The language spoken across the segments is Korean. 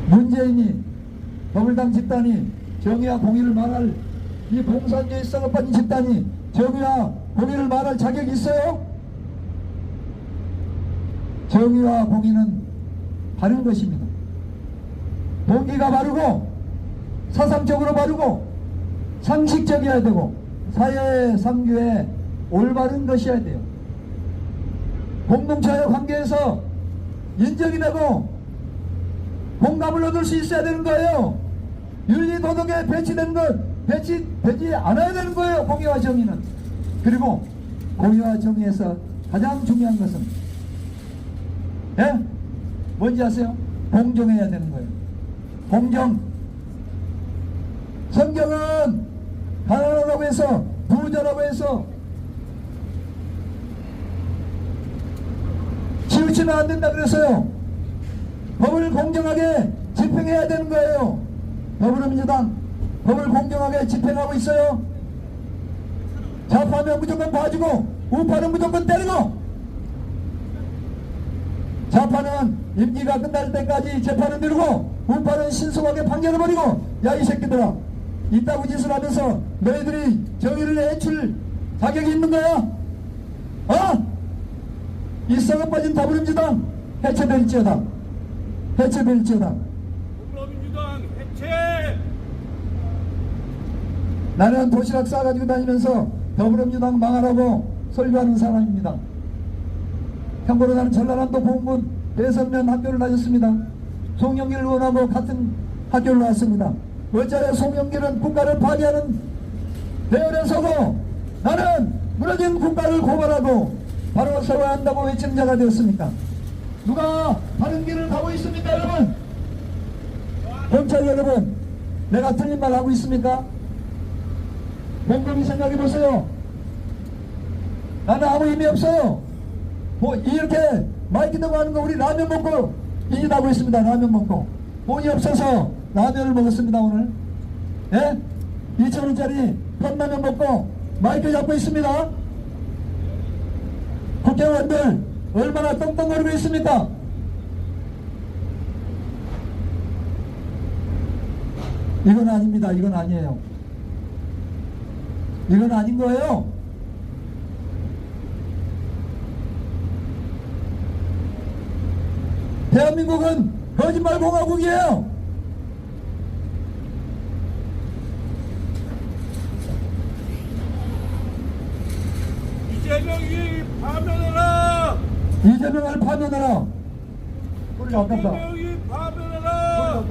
문재인이 더불당 집단이 정의와 공의를 말할 이 공산주의 썩어빠진 집단이 정의와 공의를 말할 자격이 있어요? 정의와 공의는 바른 것입니다. 동기가 바르고 사상적으로 바르고 상식적이어야 되고 사회 상규에 올바른 것이어야 돼요. 공동체의 관계에서 인정이 되고 공감을 얻을 수 있어야 되는 거예요. 윤리 도덕에 배치되는 것 배치되지 않아야 되는 거예요. 공의와 정의는. 그리고 공의와 정의에서 가장 중요한 것은 뭔지 아세요? 공정해야 되는 거예요. 공정. 성경은 가난하다고 해서 부자라고 해서 치우치면 안 된다 그랬어요. 법을 공정하게 집행해야 되는 거예요. 더불어민주당 법을 공정하게 집행하고 있어요. 좌파면 무조건 봐주고 우파는 무조건 때리고, 좌파는 임기가 끝날 때까지 재판을 미루고 우파는 신속하게 판결해버리고, 야 이 새끼들아, 이따구 짓을 하면서 너희들이 정의를 해줄 자격이 있는 거야? 이 썩어 빠진 더불어민주당 해체될지어다. 해체될지어다. 더불어민주당 해체! 나는 도시락 싸가지고 다니면서 더불어민주당 망하라고 설교하는 사람입니다. 참고로 나는 전라남도 봉군 대선면 학교를 다녔습니다. 송영길 의원하고 같은 학교를 나왔습니다. 어차피 송영길은 국가를 파괴하는 대열에 서고 나는 무너진 국가를 고발하고 바로 세워야 한다고 외치는 자가 되었습니까? 누가 바른 길을 가고 있습니까, 여러분? 경찰 여러분, 내가 틀린 말 하고 있습니까? 곰곰이 생각해 보세요. 나는 아무 의미 없어요. 이렇게 마이크 들고 하는 거 우리 라면 먹고 이기다고 있습니다. 라면 먹고 돈이 없어서 라면을 먹었습니다. 오늘 2,000원짜리 컵라면 먹고 마이크 잡고 있습니다. 국회의원들 얼마나 떵떵거리고 있습니까? 이건 아닙니다. 이건 아니에요. 이건 아닌 거예요. 대한민국은 거짓말 공화국이에요. 이재명이 파면하라! 이재명을 파면하라. 소리가 아깝다. 이재명이 파면하라!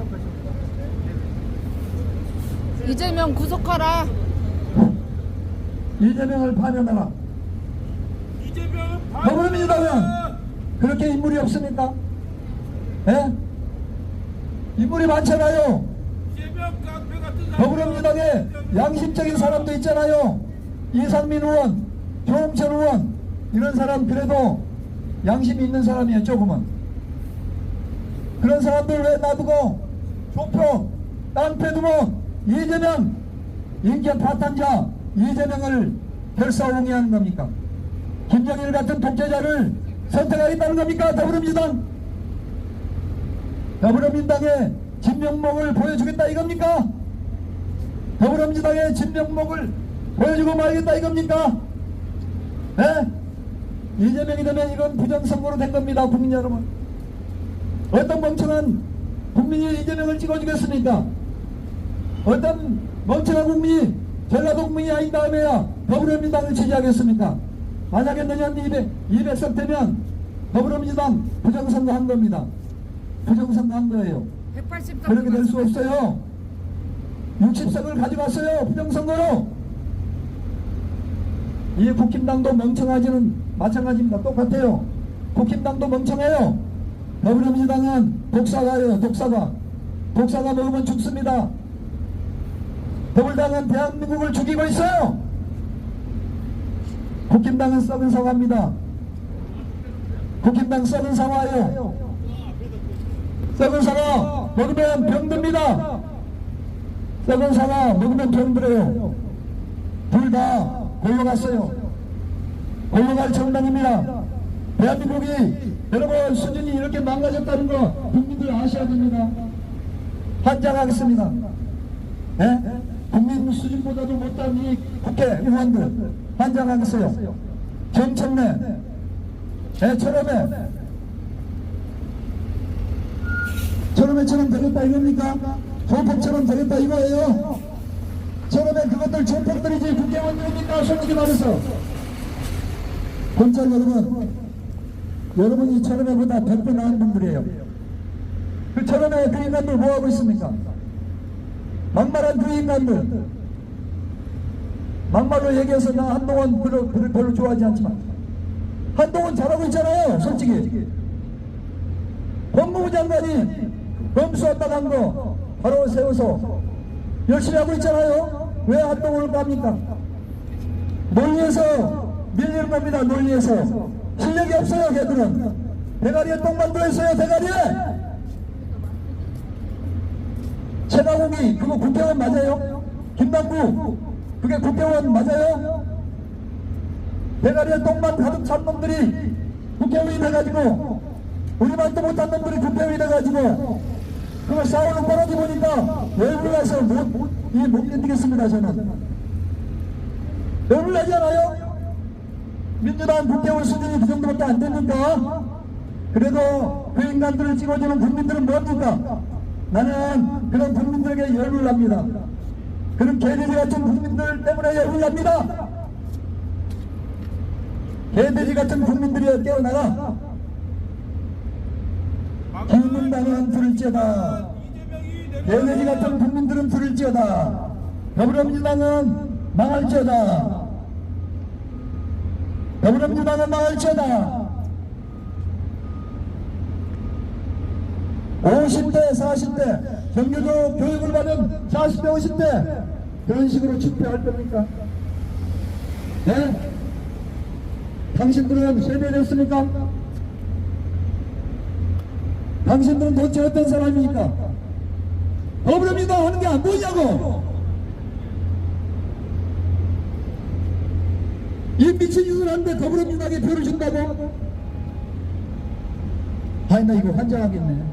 이재명 구속하라. 이재명을 파면하라. 이재명은 더불어민주당은 파면하라! 그렇게 인물이 없습니까? 인물이 많잖아요. 이재명 깡패 같은 사람. 더불어민주당에 양심적인 사람도 있잖아요. 이상민 의원, 조홍천 의원, 이런 사람 그래도 양심이 있는 사람이에요. 조금은. 그런 사람들 왜 놔두고 조표, 깡패 두고 이재명, 인격 파탄자 이재명을 결사옹위하는 겁니까? 김정일 같은 독재자를 선택하겠다는 겁니까? 더불어민주당? 더불어민주당의 진면목을 보여주겠다 이겁니까? 더불어민주당의 진면목을 보여주고 말겠다 이겁니까? 이재명이 되면 이건 부정선거로 된 겁니다. 국민 여러분. 어떤 멍청한 국민이 이재명을 찍어주겠습니까? 어떤 멍청한 국민이 전라도 국민이 아닌 다음에야 더불어민주당을 지지하겠습니까? 만약에 내년 200석 되면 더불어민주당 부정선거 한 겁니다. 부정선거 한 거예요. 180석 그렇게 될 수 없어요. 60석을 가져갔어요. 부정선거로. 이 국힘당도 멍청하지는 마찬가지입니다. 똑같아요. 국힘당도 멍청해요. 더불어민주당은 독사가예요. 독사가. 독사가 먹으면 죽습니다. 더불당은 대한민국을 죽이고 있어요. 국힘당은 썩은 사과입니다. 국힘당 썩은 사과예요. 썩은 사과 먹으면 병듭니다. 썩은 사과 먹으면 병들어요. 둘 다 골로 갔어요. 골로 갈 정당입니다. 대한민국이 여러분 수준이 이렇게 망가졌다는 거 국민들 아셔야 됩니다. 환장하겠습니다. 예? 국민 수준보다도 못한 이 국회의원들 환장하겠어요. 정청래, 철험회처럼 되겠다 이겁니까? 조폭처럼 되겠다 이거예요. 철험회 그것들 조폭들이지 국회의원들입니까? 솔직히 말해서. 검찰 여러분이 철험회보다 100배 나은 분들이에요. 그 철험회 그 인간들 뭐하고 있습니까? 막말한 그 인간들, 막말로 얘기해서 나 한동훈 별로 좋아하지 않지만 한동훈 잘하고 있잖아요. 솔직히 법무부 장관이 검수한다 간 거 바로 세워서 열심히 하고 있잖아요. 왜 한동훈을 깝니까? 논리에서 밀리는 겁니다. 논리에서 실력이 없어요. 걔들은 대가리에 똥만 들어있어요. 대가리에. 최강욱이 그거 국회의원 맞아요? 김남구 그게 국회의원 맞아요? 대가리에 똥만 가득 찬 놈들이 국회의원이 돼가지고 우리만 또 못한 놈들이 국회의원이 돼가지고 그거 싸우는 뻔하지 보니까 열불나서 못 견디겠습니다. 저는 열불나지 않아요? 민주당 국회의원 수준이 그 정도밖에 안 됩니까? 그래도 그 인간들을 찍어주는 국민들은 뭡니까? 나는 그런 국민들에게 열불납니다. 그런 개돼지 같은 국민들 때문에 열불납니다. 개돼지 같은 국민들이 깨어나라. 국민당은 들을지어다. 개돼지 같은 국민들은 들을지어다. 더불어민주당은 망할지어다. 더불어민주당은 망할지어다. 50대, 40대, 정규조 교육을 받은 40대, 50대, 그런 식으로 집회할 겁니까? 네? 당신들은 세뇌됐습니까? 당신들은 도대체 어떤 사람입니까? 더불어민주당 하는 게 안 보이냐고! 이 미친 짓을 하는데 더불어민주당에 표를 준다고? 아니, 나 이거 환장하겠네.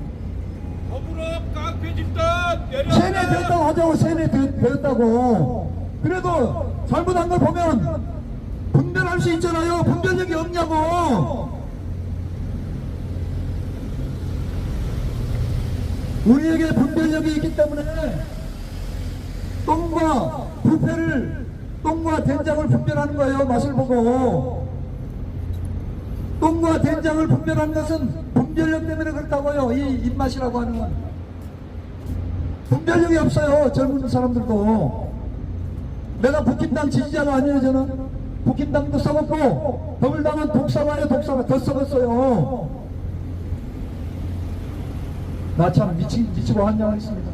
더불어 깡패 집단 내려. 세뇌됐다고 하자고. 세뇌됐다고. 그래도 잘못한 걸 보면 분별할 수 있잖아요. 분별력이 없냐고. 우리에게 분별력이 있기 때문에 똥과 부패를, 똥과 된장을 분별하는 거예요. 맛을 보고. 똥과 된장을 분별하는 것은 분별력 때문에 그렇다고요. 이 입맛이라고 하는 건 분별력이 없어요. 젊은 사람들도. 내가 국힘당 지지자가 아니에요. 저는 국힘당도 썩었고 더불당은 독사가요. 독사가 더 썩었어요. 나 참 미치고 환장하겠습니다.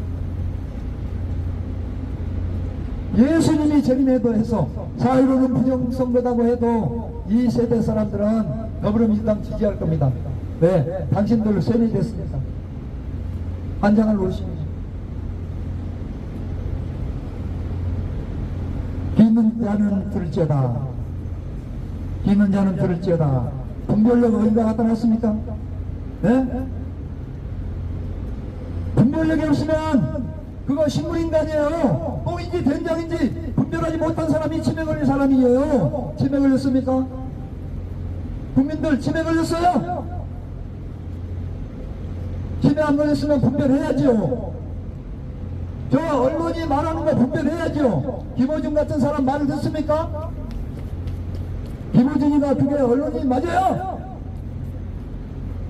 예수님이 재림에도 해서 4.15는 부정선거다고 해도 이 세대 사람들은 더불어민주당 지지할 겁니다. 왜? 당신들 세뇌됐습니다. 환장을 놓으십니다. 귀는 자는 들을지어다. 귀는 자는 들을지어다. 분별력 어디다 갖다 놨습니까? 네? 분별력이 없으면 그거 식물인간이에요. 똥인지 된장인지 분별하지 못한 사람이 치매 걸린 사람이에요. 치매 걸렸습니까? 국민들 치매 걸렸어요? 치매 안 걸렸으면 분별해야죠. 저 언론이 말하는 거 분별해야죠. 김어준 같은 사람 말을 듣습니까? 김어준이가 그게 언론이 맞아요?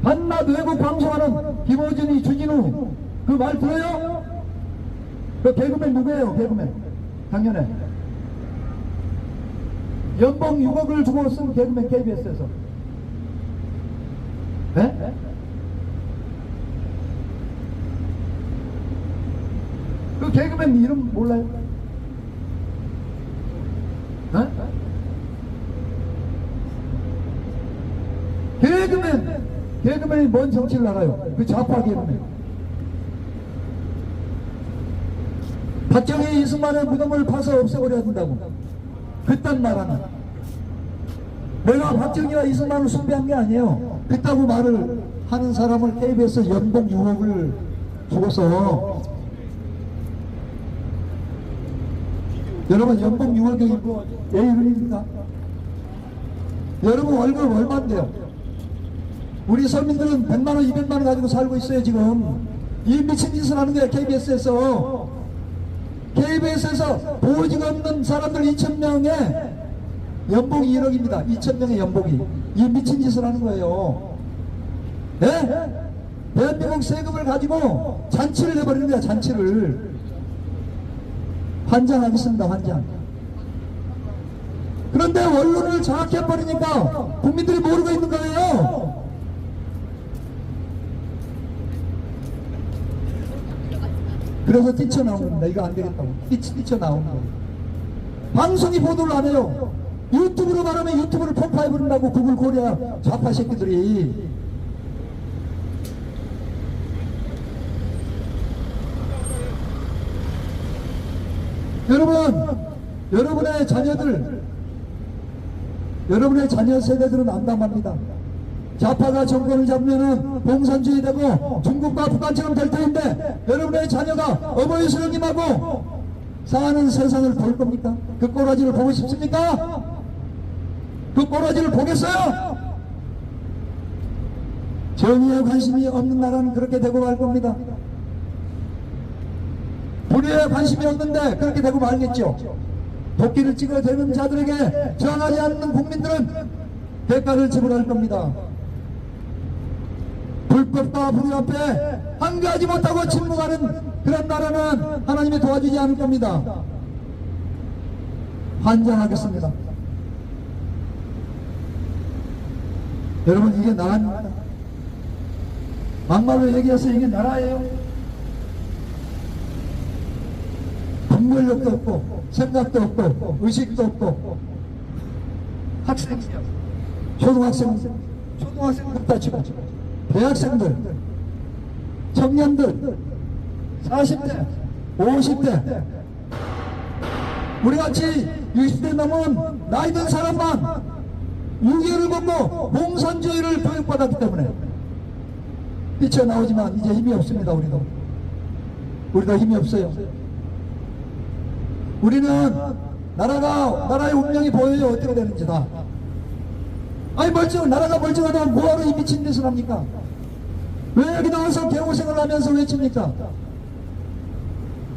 한낮 외국 방송하는 김어준이 주진우 그 말 들어요? 그 개그맨 누구예요? 개그맨 작년에 연봉 6억을 주고 쓴 개그맨 KBS에서. 네? 그 개그맨 이름 몰라요? 네? 개그맨이 뭔 정치를 알아요? 그 좌파 개그맨. 박정희 이승만의 무덤을 파서 없애버려야 된다고 그딴 말하는. 내가 박정희와 이승만을 숭배한 게 아니에요. 그따구 말을 하는 사람을 KBS 연봉 6억을 주고서 여러분 연봉 6월경이고 왜 이러입니까? 여러분 월급 얼마인데요? 우리 서민들은 100만원 200만원 가지고 살고 있어요. 지금 이 미친 짓을 하는 거예요. KBS에서 보호지가 없는 사람들 2,000명에 연봉이 1억입니다 2,000명의 연봉이. 이 미친 짓을 하는 거예요. 네? 대한민국 세금을 가지고 잔치를 해버리는 거야. 잔치를. 환장하겠습니다. 환장. 그런데 원론을 장악해버리니까 국민들이 모르고 있는 거예요. 그래서 뛰쳐나오는 겁니다. 이거 안 되겠다고. 뛰쳐나오는 거예요. 방송이 보도를 안 해요. 유튜브로 말하면 유튜브를 폭파해버린다고 구글 코리아 좌파 새끼들이. 여러분의 자녀 세대들은 암담합니다. 좌파가 정권을 잡으면은 공산주의 되고 중국과 북한처럼 될 터인데 여러분의 자녀가 어버이 수령님하고 사는 세상을 볼 겁니까? 그 꼬라지를 보고 싶습니까? 그 꼬라지를 보겠어요? 정의에 관심이 없는 나라는 그렇게 되고 말 겁니다. 불의에 관심이 없는데 그렇게 되고 말겠죠. 도끼를 찍어 대는 자들에게 저항하지 않는 국민들은 대가를 지불할 겁니다. 불법과 불의 앞에 한가하지 못하고 침묵하는 그런 나라는 하나님이 도와주지 않을 겁니다. 환장하겠습니다. 여러분 이게 나라입니다. 막말로 얘기해서 이게 나라예요. 분별력도 없고 생각도 없고 의식도 없고 학생이요. 초등학생부터 치고 대학생들, 청년들, 40대, 50대, 우리같이 60대 넘은 나이든 사람만 6.25를 먹고 공산주의를 교육받았기 때문에 뛰쳐나오지만 이제 힘이 없습니다. 우리도 힘이 없어요. 우리는 나라의 운명이 보여요. 어떻게 되는지 다. 아니 나라가 멀쩡하다면 뭐하러 이 미친 짓을 합니까? 왜 여기 나와서 개고생을 하면서 외칩니까?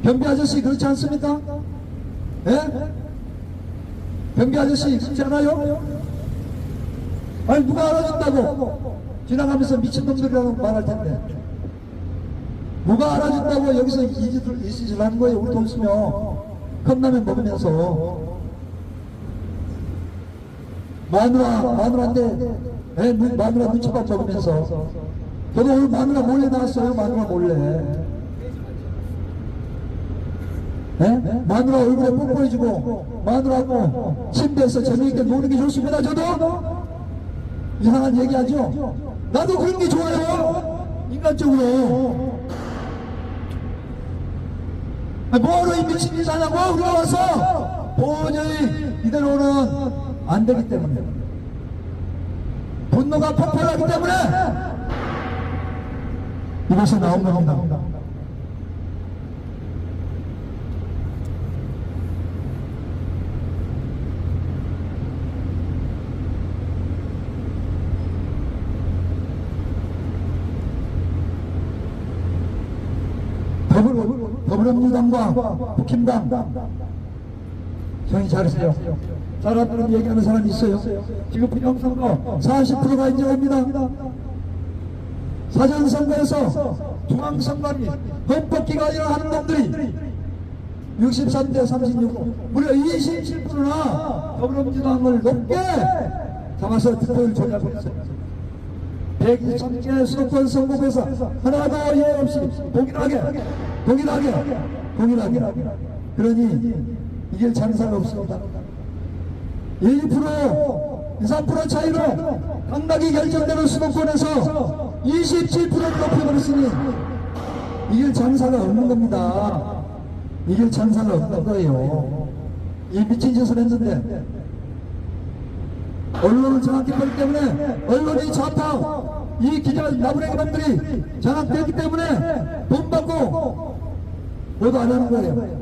경비 아저씨 그렇지 않습니까? 예? 경비 아저씨 그렇지 않아요? 아니 누가 알아준다고 지나가면서 미친놈들이라고 말할 텐데 누가 알아준다고 여기서 이 짓을 하는 거예요. 우리 돈 쓰며 컵라면 먹으면서 마누라인데 마누라 눈치밥 먹으면서 저도 오늘 마누라 몰래 나왔어요. 마누라 몰래. 네? 마누라 얼굴에 뽀뽀해주고 마누라하고 침대에서 재미있게 노는 게 좋습니다. 저도 이상한 얘기하죠. 나도 그런 게 좋아요. 인간적으로. 뭐하러 이 미친 짓 하냐고. 우리가 와서 도저히 이대로는 안 되기 때문에 분노가 폭발하기 때문에 이것이 나온 겁니다. 더불어민주당과 국힘당 정리 잘하세요. 사람들은 얘기하는 사람이 있어요. 지금 부정선거 40%가 이제 옵니다. 사전선거에서 중앙선관위 헌법기관이라 하는 놈들이 63대 36 무려 27%나 더불어민주당을 높게 잡아서 득표를 조작하고 있어요. 120개 수도권 선거구에서 하나도 예외 없이 동일하게 그러니 이길 장사가 없습니다. 1%, 2~3% 차이로 당락이 결정되는 수도권에서 27%를 높여버렸으니 이길 장사가 없는 겁니다. 이길 장사가 없는 거예요. 이 미친 짓을 했는데 언론을 장악했기 때문에 언론이 좌파 이 기자 나부랭이놈들이 장악됐기 때문에 돈 받고 보도 안 하는 거예요.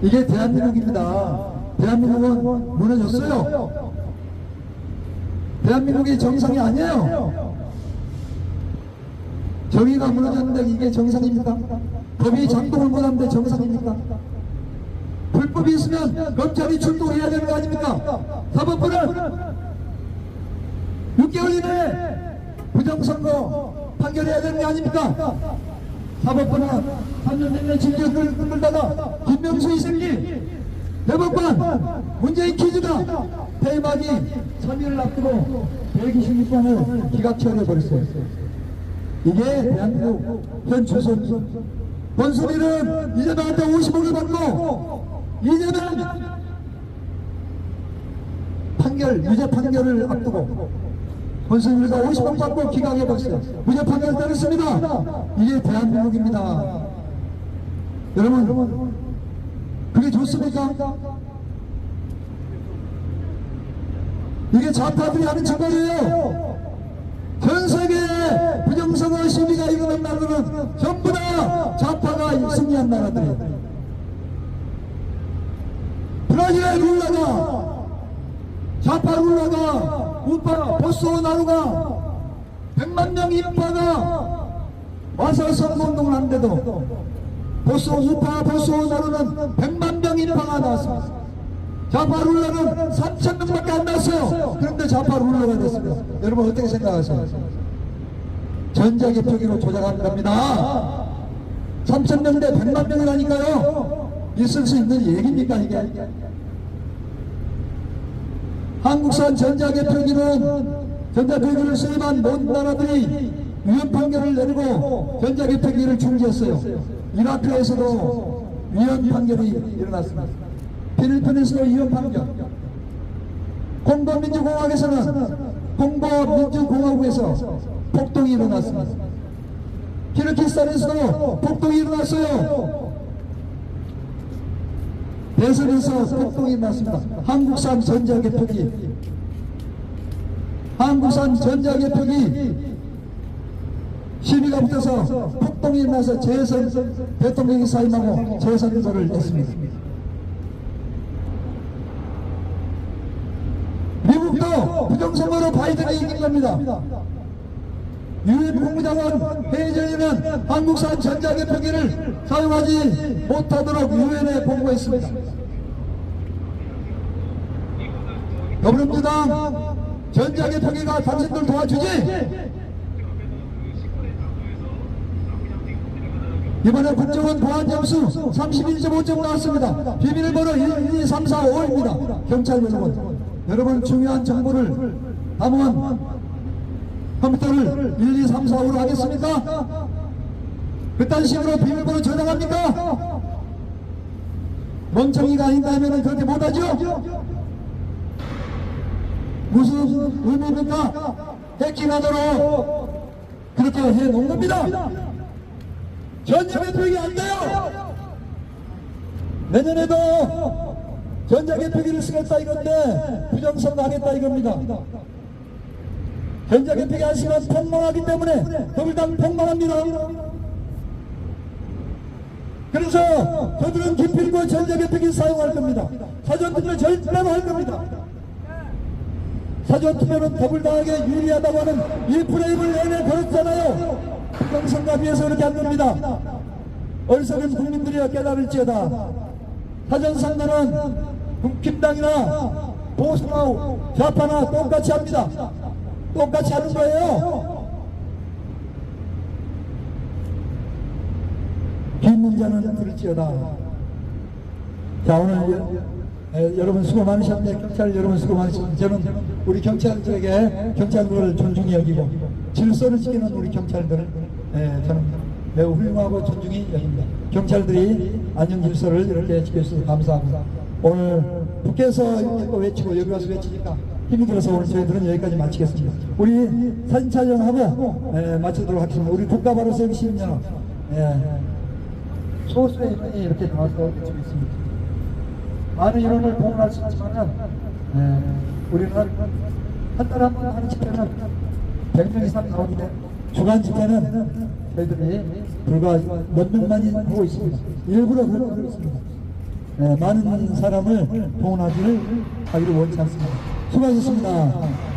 이게 대한민국입니다. 대한민국은 무너졌어요. 대한민국이 정상이 아니에요. 정의가 무너졌는데 이게 정상입니까? 법이 작동을 못하는데 정상입니까? 불법이 있으면 검찰이 출동해야 되는 거 아닙니까? 사법부는 6개월 이내에 부정선거 판결해야 되는 게 아닙니까? 사법부는 3년 내내 징계를 끌다가 김명수 이 새끼 대법관 문재인 퀴즈가 폐막이 3일을 앞두고 126번을 기각처리해버렸어요. 이게 대한민국 현 조선 권순일은 이재명한테 50억을 받고 이재명 판결 유죄 판결을 앞두고 권순일과 50억 받고 기각해버렸어요. 무죄 판결 때렸습니다. 이게 대한민국입니다. 여러분 그게 좋습니까? 이게 좌파들이 하는 짓거리예요. 전 세계에 부정선거 시위가 일어난 나라는 전부 다 좌파가 승리한 나라들이에요. 브라질의 룰라가 좌파 룰라가 우파 보소나루가 100만 명 인파가 와서 선거운동을 하는데도 우파 보소나루는 100만 명 인파가 나왔습니다. 좌파 룰러는 3,000명밖에 안 났어요. 그런데 좌파 룰러가 됐습니다. 여러분 어떻게 생각하세요? 전자개표기로 조작한 겁니다. 3,000명 대 100만 명이라니까요. 있을 수 있는 얘기입니까 이게? 한국산 전자개표기를 수입한 모든 나라들이 위헌 판결을 내리고 전자개표기를 중지했어요. 이라크에서도 위헌 판결이 일어났습니다. 필리핀에서도 위헌 판결. 콩고민주공화국에서 폭동이 일어났습니다. 키르기스탄에서도 폭동이 일어났어요. 대선에서 폭동이 일어났습니다. 한국산 전자개표기 시비가 붙어서 폭동이 일어나서 재선 대통령이 사임하고 재선거를 했습니다. 미국도 부정선거로 바이든이 이긴 겁니다. 유엔 국무장관 회의 전에는 한국산 전자개표기를 사용하지 못하도록 유엔에 공고했습니다. 더불어민주당 전자개표기가 당신들 도와주지? 이번에 국정원 보안 점수 31.5점 나왔습니다. 비밀번호 1, 2, 3, 4, 5입니다. 경찰 여러분 중요한 정보를 담은 컴퓨터를 1, 2, 3, 4, 5로 하겠습니까? 그딴 식으로 비밀번호 저장합니까? 멍청이가 아닌다면 그렇게 못하죠? 무슨 의미입니까? 해킹하도록 그렇게 해놓은 겁니다. 전자개표기 안 돼요. 내년에도 전자개표기를 쓰겠다 이건데 부정선거 하겠다 이겁니다. 전자개표기 안 쓰면 폭망하기 때문에 더불당 폭망합니다. 그래서 저들은 기필코 전자개표기 사용할 겁니다. 사전투표는 절대로 할 겁니다. 사전투표는 더불당에게 유리하다고 하는 이 프레임을 내내 걸었잖아요. 부정선거 위해서 그렇게 한 겁니다. 어리석은 국민들이 깨달을지어다. 사전선거는 국힘당이나 보수나 좌파나 똑같이 합니다. 똑같이 하는 거예요. 긴 문제는 들을지어다. 자, 오늘 여러분 수고 많으셨는데 경찰 여러분 수고 많으셨는데 저는 우리 경찰들에게 경찰들을 존중히 여기고 질서를 지키는 우리 경찰들을 저는 매우 훌륭하고 존중히 여깁니다. 경찰들이 안녕 질서를 이렇게 지켜주셔서 감사합니다. 오늘 북에서 이거 외치고 여기 와서 외치니까 힘이 들어서 오늘 저희들은 여기까지 마치겠습니다. 우리 사진 촬영하고 마치도록 하겠습니다. 우리 국가바로 세기 시민연합 소수의 인원이 이렇게 나와서 외치고 있습니다. 많은 인원을 동원할 수 있지만 우리는 한 달에 한 번 하는 집회는 100명 이상 나오는데 주간 집회는 저희들이 불과 몇 명만이 하고 있습니다. 일부러 그렇게 하고 있습니다. 많은 사람을 동원하기를 원치 않습니다. 수고하셨습니다.